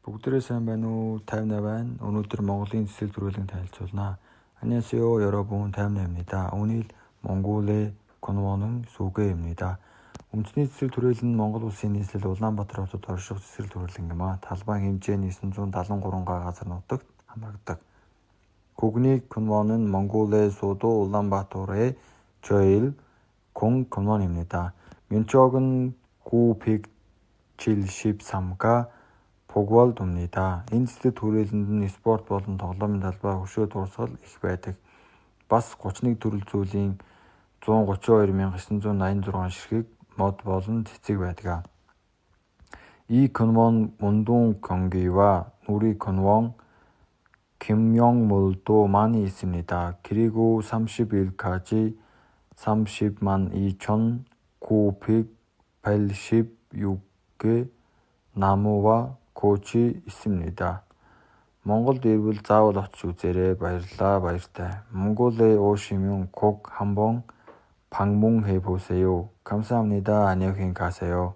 Бүгдээрээ сайн байна уу? 58 байна. 오늘 Монголын цэцэл төрөлийг танилцуулнаа. 안녕하세요, 여러분. 58입니다. 오늘 몽골의 근원은 소개입니다. Үндэсний цэцэл төрөл нь Монгол улсын нийслэл Улаанбаатар хотод орших цэцэл төрөл юм а. Талбай хэмжээ нь 973 га газар нутагт хамрагдаг. 국립 근원은 몽골의 수도 울란바토르의 제일 큰 근원입니다. 면적은 973가 보고할됩니다. Энэ цэцэл төрөлөнд нь спорт болон тоглоомын талбай, хөшөө дурсгал их байдаг. Бас 31 төрөл зүйлийн 132,986 ширхэг мод болон цэцэг байдаг. 이 근원 운동 경기와 놀이 근원 금명물도 많이 있습니다. 그리고 30일까지 302,986개 나무와 꽃이 있습니다. 몽골 ирвэл заавал очиж үзээрэй. баярлалаа. баяртай. 몽골에 오시면 꼭 한번 방문해 보세요. 감사합니다. 안녕히 가세요.